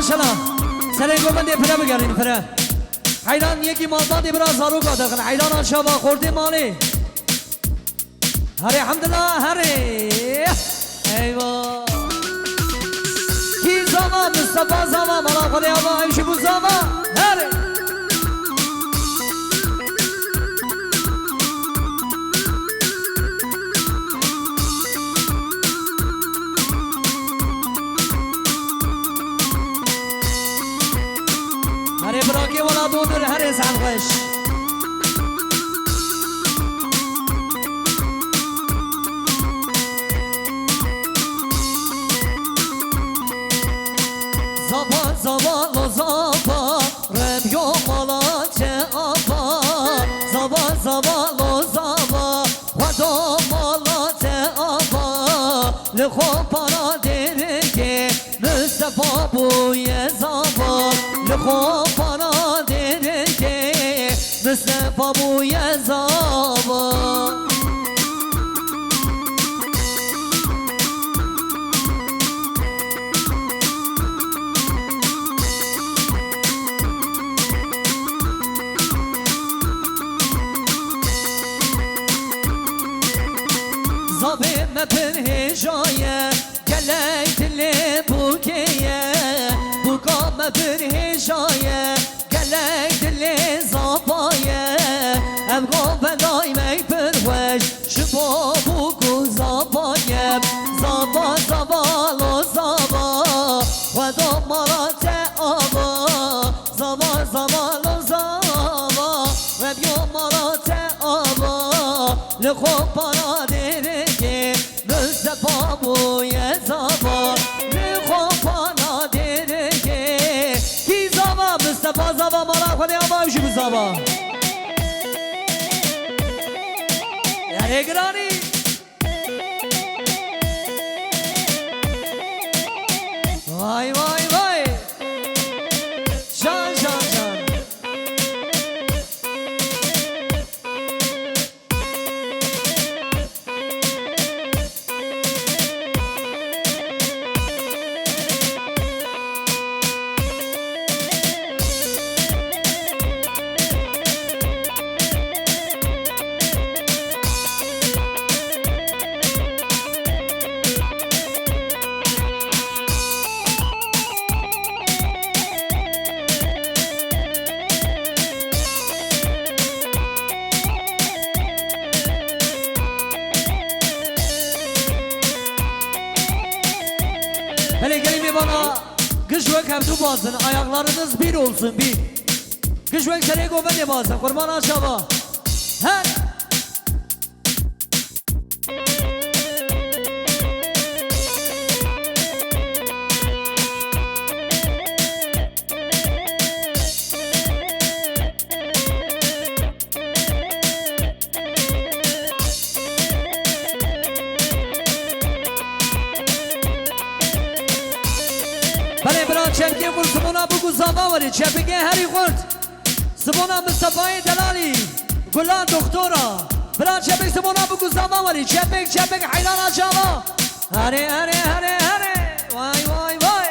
ماشاءالله سر گوبند پره بگردین پره حیران یکی مالدادی برا زارو داخل حیران آشا با خورده مالی هره حمدالله هره ایوا کی زاما مصطفی زاما مالا خودی آبا ایشی بود زاما هره هره براکی والا دونر هره سنخش زابا زابا لو زابا ربيو مالاچه آبا زابا زابا لو زابا خدا مالاچه آبا لخو پارا درگه مصطفى بوی زابا لخو پارا درگه مصطفى بوی زابا زابه مپن هجایه گلک دل بوکیه بوکا مپن هجایه گلک دل زابایه ام گو بلای می پروش شبا بوکو زابایه زابا زابا لو زابا خدا مرات آبا زابا زابا لو زابا ربیو مرات آبا لخو پارا درگه مصطفى بوی زابا لخو پارا درگه کی زابا مصطفى زابا مالا خودی آبا ایشی بود زابا یعنی گرانی وای وای وای شان شان شان hele gelin bana kışvek hepsi basın ayaklarınız bir olsun bir kışvek seni goben basın kurban aşağı her بله برای چنگی خود سبونا بگو زابا وری چپگه هری خود سبونا مصطفی دلالی گلان دکتورا برای چپگ سبونا بگو زابا وری چپگ حیلان آشاوا هره هره هره هره وای وای وای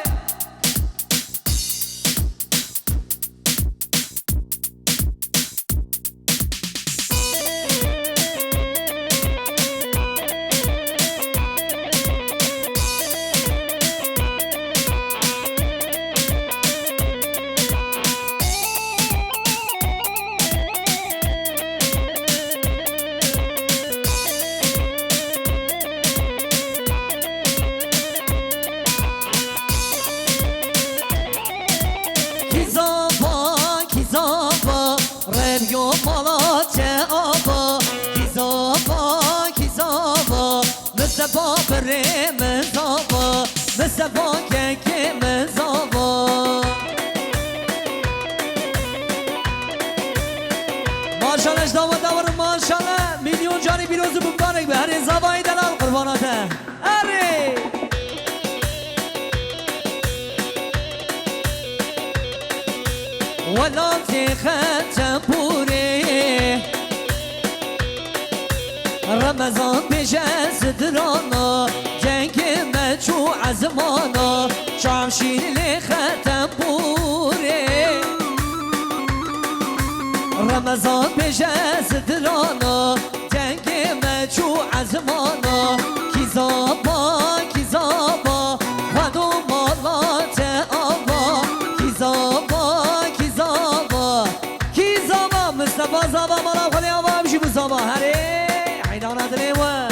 ربیو مالاچه آبا کی زابا مصطفى بره مزابا مصطفى که مزابا ماشاءالله اشتاوا دور ماشاءالله میلیون جانی بیروز مبارک به هر زابای دلال قرباناته اره ولا تخت بوره رمضان بجه صدرانا جنگ مچو عزمانا جامشیر لی ختم بوره رمضان بجه زدرانا دنگ مجو عزمانا کی زابا خدو مالات آبا کی زابا مصطفى زابا مالا خلی آبا بشی مصطفى هره حیدان ادلیوه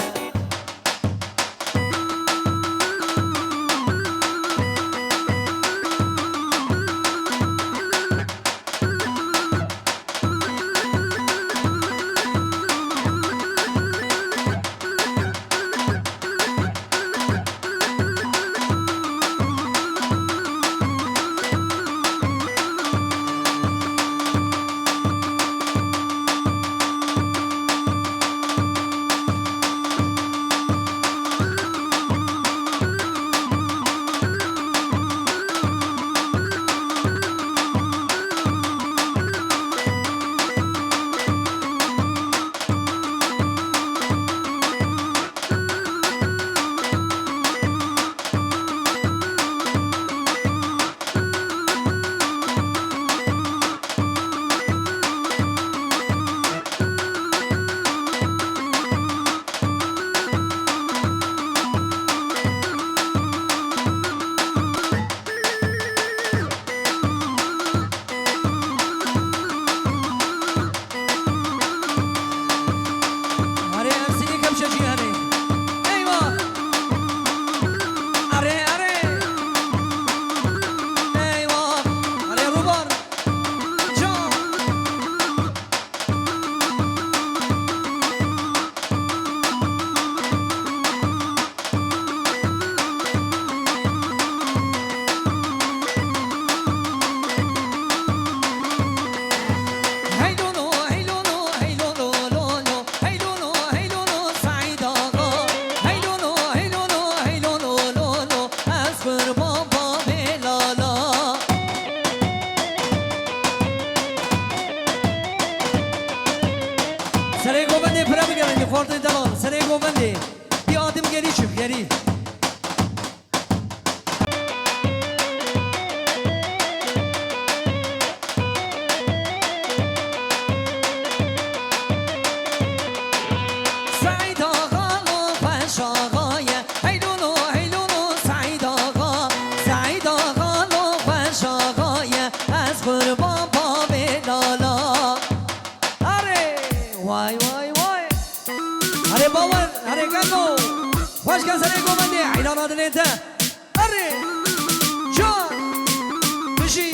خورده دلال سره گوونده بی آدم گری چوب گری سعید آقا و خوش آقای هیلونو هیلونو سعید آقا و خوش آقای از قربان پا به لالا اره وای وای وای هره باور هره گندو خوش کن سره گوونده عیلان آدل انت اره جان بشی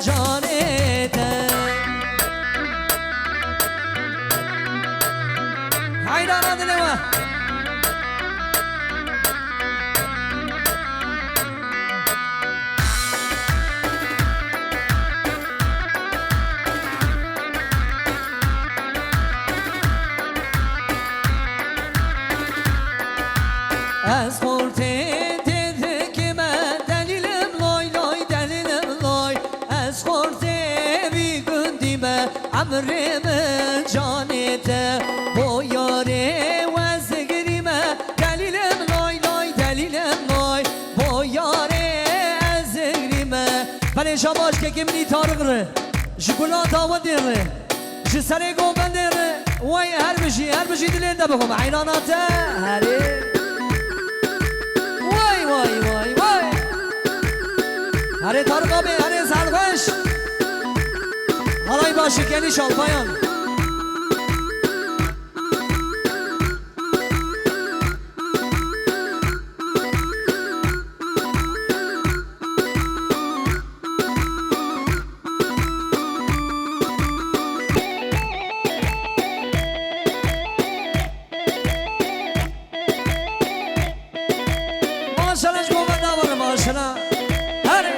جانته حیران دلمه از خورده دیده که من دلیلم لای لای دلیلم لای از خورده بیگندی من امرم جانته با یاره وزگری من دلیلم لای لای دلیلم لای با یاره ازگری من بله شباش که کمینی تارق ره جگولا داود ره جسره گوبند ره وای هر بشی دلنده بگم عیناناته هره وای وای وای هره تارقا به هره زلغش حالای باشه کنی شالپایان ماشالله گوبند داور ماشالله هره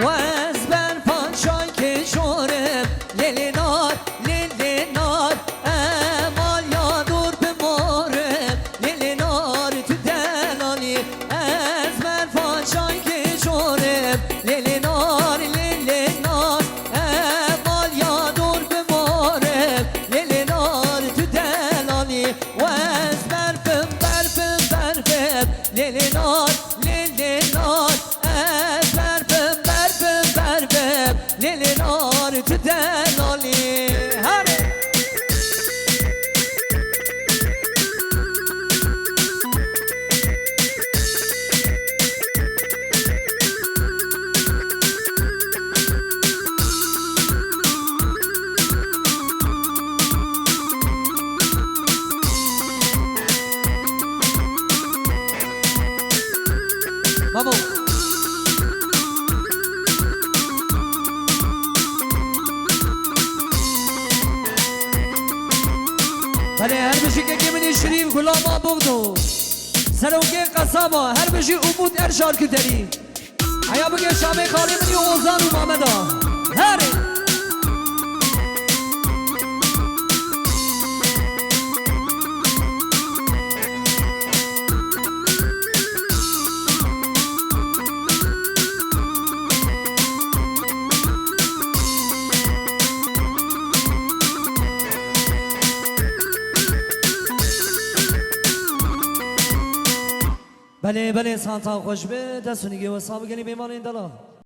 وزبر پانچای که شورم لیلی نار امال یادور بمارم لیلی نار تو دلانی ازبر پانچای که شورم لیلی نار امال یادور بمارم لیلی نار تو دلانی وزبر لیلی نار لیلی نار تو دلالی هره بابا بله هر بشی که منی شریف غلاما بغدو سروکه قصابا هر بشی امود ارشار کتری حیا بگه شامه کاری منی اوزان و محمدا هره بله سانتا خوش به دستونی که وصابه گنی بیمان این دلا